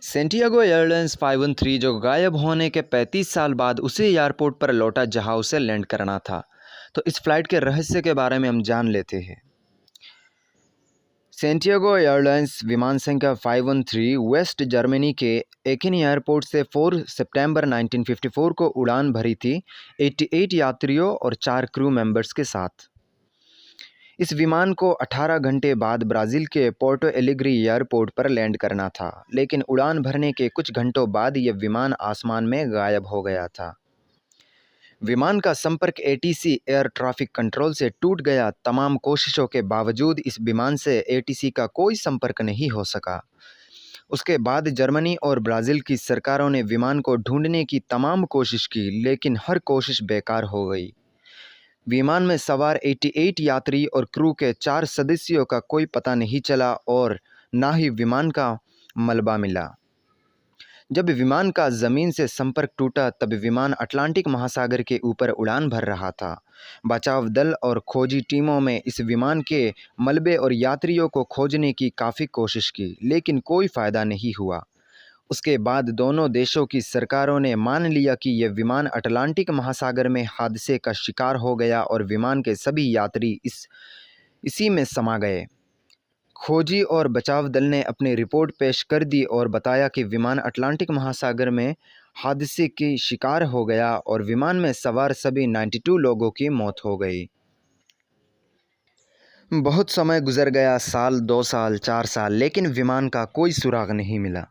Santiago airlines 513 जो गायब होने के 35 साल बाद उसी एयरपोर्ट पर लौटा जहां उसे लैंड करना था। तो इस फ्लाइट के रहस्य के बारे में हम जान लेते हैं। सेंटियागो एयरलाइंस विमान संख्या 513 वेस्ट जर्मनी के एकिन एयरपोर्ट से 4 सितंबर 1954 को उड़ान भरी थी 88 यात्रियों और 4 क्रू मेंबर्स के साथ। इस विमान को 18 घंटे बाद ब्राज़ील के पोर्टो एलेग्री एयरपोर्ट पर लैंड करना था, लेकिन उड़ान भरने के कुछ घंटों बाद यह विमान आसमान में गायब हो गया था। विमान का संपर्क एटीसी एयर ट्रैफिक कंट्रोल से टूट गया। तमाम कोशिशों के बावजूद इस विमान से एटीसी का कोई संपर्क नहीं हो सका। उसके बाद जर्मनी और ब्राज़ील की सरकारों ने विमान को ढूंढने की तमाम कोशिश की, लेकिन हर कोशिश बेकार हो गई। विमान में सवार 88 यात्री और क्रू के 4 सदस्यों का कोई पता नहीं चला और ना ही विमान का मलबा मिला। जब विमान का ज़मीन से संपर्क टूटा तब विमान अटलांटिक महासागर के ऊपर उड़ान भर रहा था। बचाव दल और खोजी टीमों में इस विमान के मलबे और यात्रियों को खोजने की काफ़ी कोशिश की, लेकिन कोई फ़ायदा नहीं हुआ। उसके बाद दोनों देशों की सरकारों ने मान लिया कि यह विमान अटलांटिक महासागर में हादसे का शिकार हो गया और विमान के सभी यात्री इसी में समा गए। खोजी और बचाव दल ने अपनी रिपोर्ट पेश कर दी और बताया कि विमान अटलांटिक महासागर में हादसे की शिकार हो गया और विमान में सवार सभी 92 लोगों की मौत हो गई। बहुत समय गुजर गया, साल, 2 साल, 4 साल, लेकिन विमान का कोई सुराग नहीं मिला।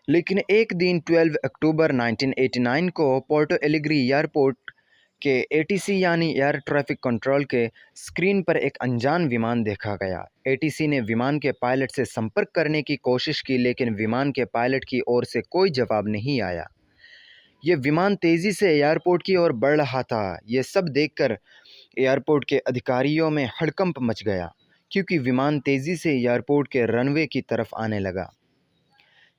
लेकिन एक दिन 12 अक्टूबर 1989 को पोर्टो एलेग्री एयरपोर्ट के एटीसी यानी एयर ट्रैफिक कंट्रोल के स्क्रीन पर एक अनजान विमान देखा गया। एटीसी ने विमान के पायलट से संपर्क करने की कोशिश की, लेकिन विमान के पायलट की ओर से कोई जवाब नहीं आया। यह विमान तेज़ी से एयरपोर्ट की ओर बढ़ रहा था। यह सब देखकर एयरपोर्ट के अधिकारियों में हड़कंप मच गया, क्योंकि विमान तेज़ी से एयरपोर्ट के रनवे की तरफ आने लगा।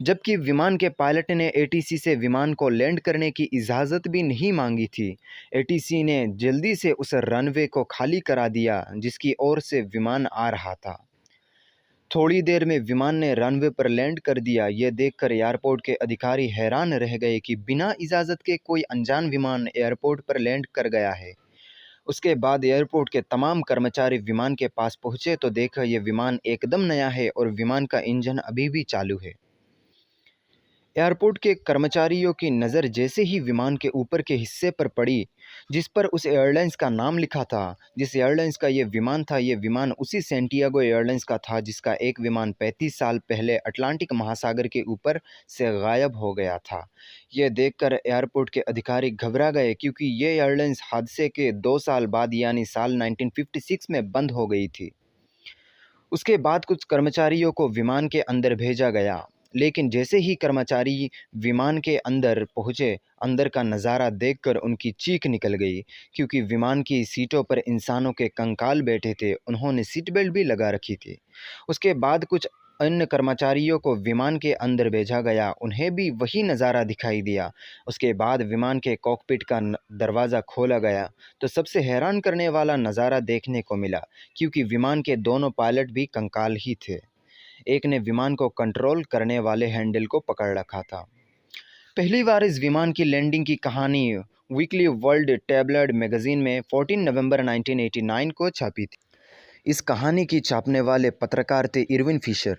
जबकि विमान के पायलट ने एटीसी से विमान को लैंड करने की इजाज़त भी नहीं मांगी थी। एटीसी ने जल्दी से उस रनवे को खाली करा दिया जिसकी ओर से विमान आ रहा था। थोड़ी देर में विमान ने रनवे पर लैंड कर दिया। यह देखकर एयरपोर्ट के अधिकारी हैरान रह गए कि बिना इजाज़त के कोई अनजान विमान एयरपोर्ट पर लैंड कर गया है। उसके बाद एयरपोर्ट के तमाम कर्मचारी विमान के पास पहुँचे तो देखा यह विमान एकदम नया है और विमान का इंजन अभी भी चालू है। एयरपोर्ट के कर्मचारियों की नज़र जैसे ही विमान के ऊपर के हिस्से पर पड़ी, जिस पर उस एयरलाइंस का नाम लिखा था, जिस एयरलाइंस का ये विमान था, ये विमान उसी सेंटियागो एयरलाइंस का था जिसका एक विमान 35 साल पहले अटलांटिक महासागर के ऊपर से गायब हो गया था। यह देखकर एयरपोर्ट के अधिकारी घबरा गए, क्योंकि ये एयरलाइंस हादसे के 2 साल बाद यानी साल 1956 में बंद हो गई थी। उसके बाद कुछ कर्मचारियों को विमान के अंदर भेजा गया, लेकिन जैसे ही कर्मचारी विमान के अंदर पहुंचे, अंदर का नज़ारा देखकर उनकी चीख निकल गई, क्योंकि विमान की सीटों पर इंसानों के कंकाल बैठे थे। उन्होंने सीट बेल्ट भी लगा रखी थी। उसके बाद कुछ अन्य कर्मचारियों को विमान के अंदर भेजा गया, उन्हें भी वही नज़ारा दिखाई दिया। उसके बाद विमान के कॉकपिट का दरवाज़ा खोला गया तो सबसे हैरान करने वाला नज़ारा देखने को मिला, क्योंकि विमान के दोनों पायलट भी कंकाल ही थे। एक ने विमान को कंट्रोल करने वाले हैंडल को पकड़ रखा था। पहली बार इस विमान की लैंडिंग की कहानी वीकली वर्ल्ड टैबलॉइड मैगजीन में 14 नवंबर 1989 को छपी थी। इस कहानी की छापने वाले पत्रकार थे इरविन फिशर।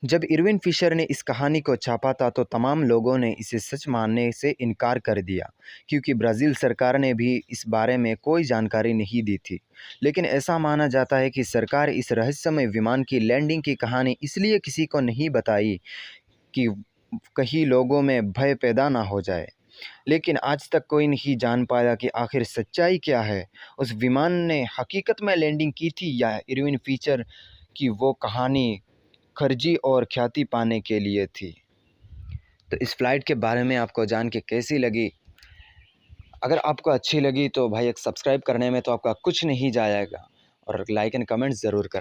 जब इरविन फिशर ने इस कहानी को छापा था तो तमाम लोगों ने इसे सच मानने से इनकार कर दिया, क्योंकि ब्राज़ील सरकार ने भी इस बारे में कोई जानकारी नहीं दी थी। लेकिन ऐसा माना जाता है कि सरकार इस रहस्यमय विमान की लैंडिंग की कहानी इसलिए किसी को नहीं बताई कि कहीं लोगों में भय पैदा ना हो जाए। लेकिन आज तक कोई नहीं जान पाया कि आखिर सच्चाई क्या है। उस विमान ने हकीकत में लैंडिंग की थी या इरविन फिशर की वो कहानी खर्जी और ख्याति पाने के लिए थी। तो इस फ़्लाइट के बारे में आपको जान के कैसी लगी? अगर आपको अच्छी लगी तो भाई एक सब्सक्राइब करने में तो आपका कुछ नहीं जाएगा और लाइक एंड कमेंट्स ज़रूर करें।